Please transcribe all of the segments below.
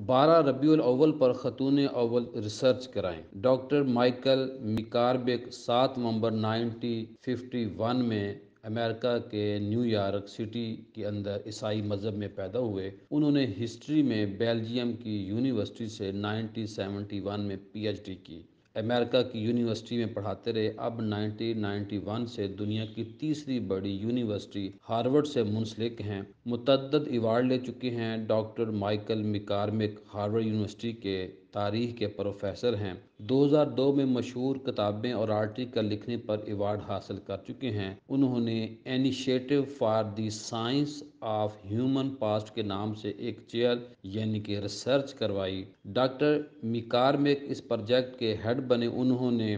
12 ربیع الاول پر خاتون اول ریسرچ کرائیں۔ ڈاکٹر مائیکل میکاربک 7 نومبر 1951 میں امریکہ کے نیو یارک سٹی کے اندر عیسائی مذہب میں پیدا ہوئے۔ انہوں نے ہسٹری میں بیلجیم کی یونیورسٹی سے 1971 میں پی ایچ ڈی کی۔ امریکہ کی یونیورسٹی میں پڑھاتے رہے۔ اب 1991 سے دنیا کی تیسری بڑی یونیورسٹی ہارورڈ سے منسلک ہیں۔ متعدد ایوارڈ لے چکے ہیں۔ ڈاکٹر مائیکل میکارمک ہارورڈ یونیورسٹی کے تاریخ کے پروفیسر ہیں۔ 2002 میں مشہور کتابیں اور آرٹیکل لکھنے پر ایوارڈ حاصل کر چکے ہیں۔ انہوں نے initiative for the science of human past کے نام سے ایک چیئر یعنی کہ ریسرچ کروائی۔ ڈاکٹر میکارمک اس پروجیکٹ کے ہیڈ بنے۔ انہوں نے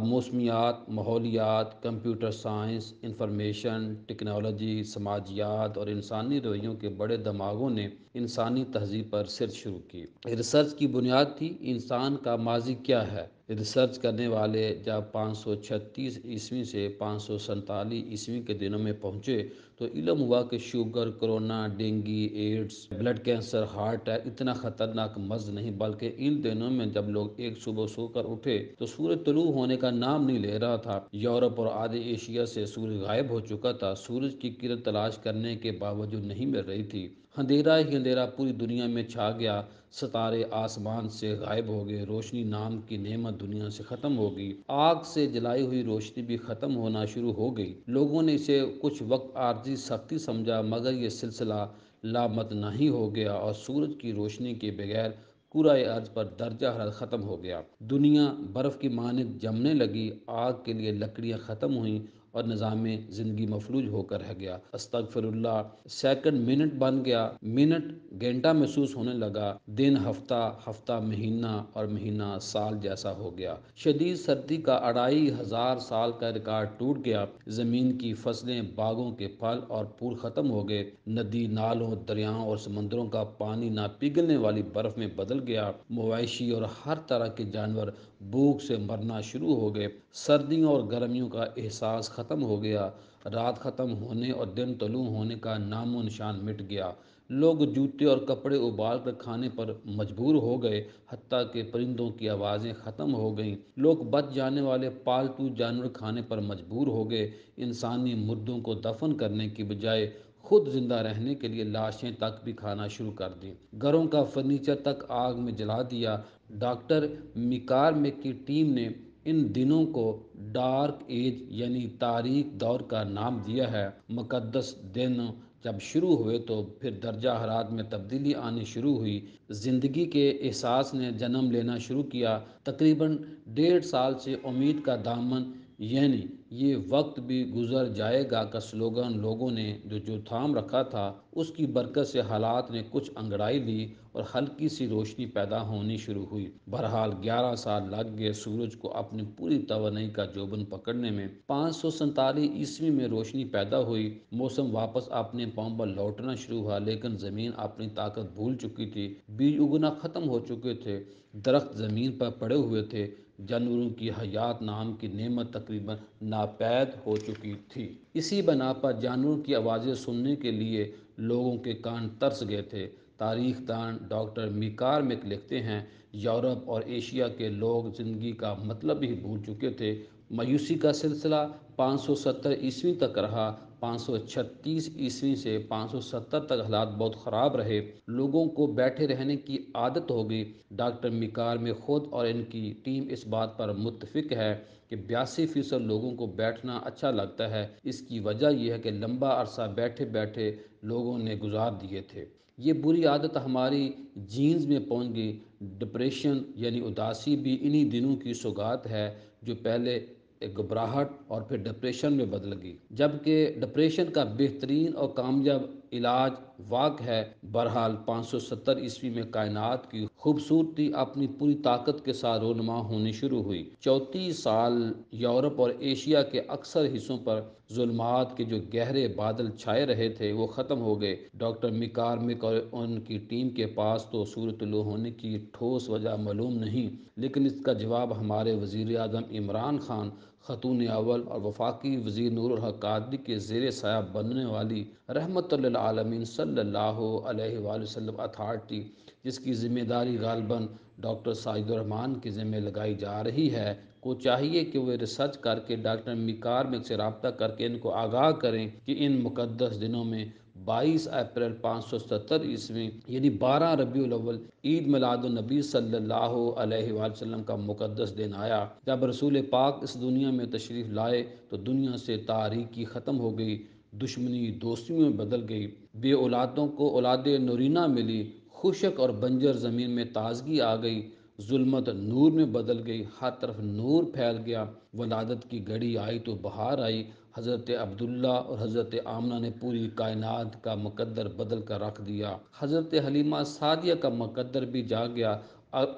موسمیات، ماحولیات، کمپیوٹر سائنس، انفارمیشن ٹیکنالوجی، سماجیات اور انسانی رویوں کے بڑے دماغوں نے انسانی تہذیب پر ریسرچ شروع کی۔ ریسرچ کی بنیاد تھی انسان کا ماضی کیا ہے۔ ریسرچ کرنے والے جب 536 عیسوی سے 547 عیسوی کے دنوں میں پہنچے تو علم ہوا کہ sugar, corona, dengue, AIDS, blood cancer, heart attack اتنا خطرناک مرض نہیں، بلکہ ان دنوں میں جب لوگ ایک صبح سو کر اٹھے تو سورج طلوع ہونے کا نام نہیں لے رہا تھا۔ یورپ اور آدھی ایشیا سے سورج غائب ہو چکا تھا۔ سورج کی کرن تلاش کرنے کے باوجود نہیں مل رہی تھی۔ اندھیرا ہی اندھیرا پوری دنیا میں چھا گیا۔ ستارے آسمان سے غائب ہو گئے۔ روشنی نام کی نعمت دنیا سے ختم ہو گئی۔ آگ سے جلائی ہوئی روشنی بھی ختم ہونا شروع ہو گئی۔ لوگوں نے اسے کچھ وقت عارضی سختی سمجھا، مگر یہ سلسلہ لامتناہی ہو گیا اور سورج کی روشنی کے بغیر کرۂ ارض پر درجہ حرارت ختم ہو گیا۔ دنیا برف کی مانند جمنے لگی۔ آگ کے لیے لکڑیاں ختم ہوئیں اور نظام زندگی مفلوج ہو کر رہ گیا۔ استغفر اللہ۔ سیکنڈ منٹ بن گیا، منٹ گھنٹہ محسوس ہونے لگا، دن ہفتہ، ہفتہ مہینہ اور مہینہ سال جیسا ہو گیا۔ شدید سردی کا 2500 سال کا ریکارڈ ٹوٹ گیا۔ زمین کی فصلیں، باغوں کے پھل اور پھول ختم ہو گئے۔ ندی نالوں، دریاؤں اور سمندروں کا پانی نہ پگھلنے والی برف میں بدل گیا۔ مویشی اور ہر طرح کے جانور بھوک سے مرنا شروع ہو گئے۔ سردیوں اور گرمیوں کا احساس ختم ہو گیا۔ رات ختم ہونے اور دن طلوع ہونے کا نام و نشان مٹ گیا۔ لوگ جوتے اور کپڑے ابال کر کھانے پر مجبور ہو گئے، حتیٰ کہ پرندوں کی آوازیں ختم ہو گئیں۔ لوگ بچ جانے والے پالتو جانور کھانے پر مجبور ہو گئے۔ انسانی مردوں کو دفن کرنے کی بجائے خود زندہ رہنے کے لیے لاشیں تک بھی کھانا شروع کر دیں۔ گھروں کا فرنیچر تک آگ میں جلا دیا۔ ڈاکٹر میکارمک کی ٹیم نے ان دنوں کو ڈارک ایج یعنی تاریک دور کا نام دیا ہے۔ مقدس دن جب شروع ہوئے تو پھر درجہ حرارت میں تبدیلی آنی شروع ہوئی۔ زندگی کے احساس نے جنم لینا شروع کیا۔ تقریباً 1.5 سال سے امید کا دامن یعنی یہ وقت بھی گزر جائے گا کا سلوگن لوگوں نے جو تھام رکھا تھا، اس کی برکت سے حالات نے کچھ انگڑائی لی اور ہلکی سی روشنی پیدا ہونی شروع ہوئی۔ بہرحال 11 سال لگ گئے سورج کو اپنی پوری توانائی کا جوبن پکڑنے میں۔ 547 عیسوی میں روشنی پیدا ہوئی۔ موسم واپس اپنے پاؤں پر لوٹنا شروع ہوا، لیکن زمین اپنی طاقت بھول چکی تھی۔ بیج اگنا ختم ہو چکے تھے۔ درخت زمین پر پڑے ہوئے تھے۔ جانوروں کی حیات نام کی نعمت تقریباً ناپید ہو چکی تھی۔ اسی بنا پر جانوروں کی آوازیں سننے کے لیے لوگوں کے کان ترس گئے تھے۔ تاریخ دان ڈاکٹر میکارمک لکھتے ہیں، یورپ اور ایشیا کے لوگ زندگی کا مطلب ہی بھول چکے تھے۔ مایوسی کا سلسلہ 570 عیسوی تک رہا۔ 536 عیسوی سے 570 تک حالات بہت خراب رہے۔ لوگوں کو بیٹھے رہنے کی عادت ہو گئی۔ ڈاکٹر میکارمک خود اور ان کی ٹیم اس بات پر متفق ہے کہ 82% لوگوں کو بیٹھنا اچھا لگتا ہے۔ اس کی وجہ یہ ہے کہ لمبا عرصہ بیٹھے بیٹھے لوگوں نے گزار دیے تھے۔ یہ بری عادت ہماری جینز میں پہنچ گئی۔ ڈپریشن یعنی اداسی بھی انہی دنوں کی سوغات ہے، جو پہلے گھبراہٹ اور پھر ڈپریشن میں بدل گئی، جبکہ ڈپریشن کا بہترین اور کامیاب علاج واک ہے۔ بہرحال 570 عیسوی میں کائنات کی خوبصورتی اپنی پوری طاقت کے ساتھ رونما ہونی شروع ہوئی۔ 34 سال یورپ اور ایشیا کے اکثر حصوں پر ظلمات کے جو گہرے بادل چھائے رہے تھے وہ ختم ہو گئے۔ ڈاکٹر میکارمک اور ان کی ٹیم کے پاس تو سورج طلوع ہونے کی ٹھوس وجہ معلوم نہیں، لیکن اس کا جواب ہمارے وزیر اعظم عمران خان، خاتون اول اور وفاقی وزیر نور الحق قادری کے زیر سایہ بننے والی رحمت للعالمین صلی اللہ علیہ وآلہ وسلم اتھارٹی جس کی ذمہ داری غالباً ڈاکٹر ساجد الرحمان کے ذمہ لگائی جا رہی ہے، کو چاہیے کہ وہ ریسرچ کر کے ڈاکٹر میکارمک سے رابطہ کر کے ان کو آگاہ کریں کہ ان مقدس دنوں میں 22 اپریل 570 عیسوی یعنی 12 ربیع الاول عید میلاد النبی صلی اللہ علیہ وآلہ وسلم کا مقدس دن آیا، جب رسول پاک اس دنیا میں تشریف لائے تو دنیا سے تاریکی ختم ہو گئی، دشمنی دوستیوں میں بدل گئی، بے اولادوں کو اولاد نورینہ ملی، خشک اور بنجر زمین میں تازگی آ گئی، ظلمت نور میں بدل گئی، ہر طرف نور پھیل گیا، ولادت کی گھڑی آئی تو بہار آئی۔ حضرت عبداللہ اور حضرت آمنہ نے پوری کائنات کا مقدر بدل کر رکھ دیا، حضرت حلیمہ سعدیہ کا مقدر بھی جا گیا،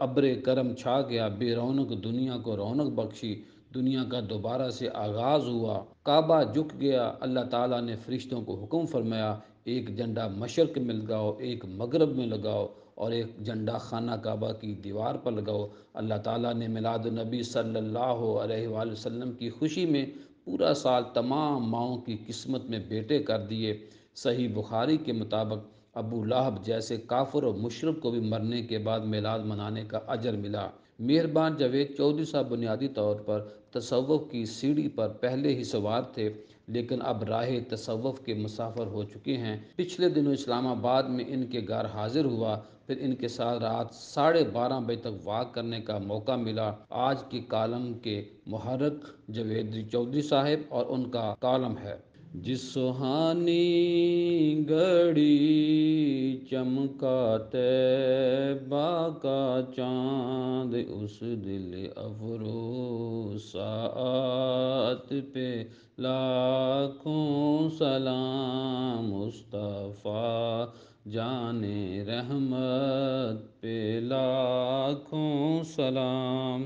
ابر کرم چھا گیا، بے رونق دنیا کو رونق بخشی، دنیا کا دوبارہ سے آغاز ہوا، کعبہ جھک گیا، اللہ تعالیٰ نے فرشتوں کو حکم فرمایا ایک جھنڈا مشرق میں لگاؤ، ایک مغرب میں لگاؤ اور ایک جھنڈا خانہ کعبہ کی دیوار پر لگاؤ۔ اللہ تعالیٰ نے میلاد النبی صلی اللہ علیہ وآلہ وسلم کی خوشی میں پورا سال تمام ماؤں کی قسمت میں بیٹے کر دیے۔ صحیح بخاری کے مطابق ابو لہب جیسے کافر و مشرک کو بھی مرنے کے بعد میلاد منانے کا اجر ملا۔ مہربان جاوید چودھری صاحب بنیادی طور پر تصوف کی سیڑھی پر پہلے ہی سوار تھے، لیکن اب راہ تصوف کے مسافر ہو چکے ہیں۔ پچھلے دنوں اسلام آباد میں ان کے گھر حاضر ہوا، پھر ان کے ساتھ رات 12:30 بجے تک واک کرنے کا موقع ملا۔ آج کے کالم کے محرک جاوید چودھری صاحب اور ان کا کالم ہے: جس سہانی گھڑی چمکا طیبہ کا چاند، اس دل افروز ساعت پہ لاکھوں سلام، مصطفیٰ جان رحمت پہ لاکھوں سلام۔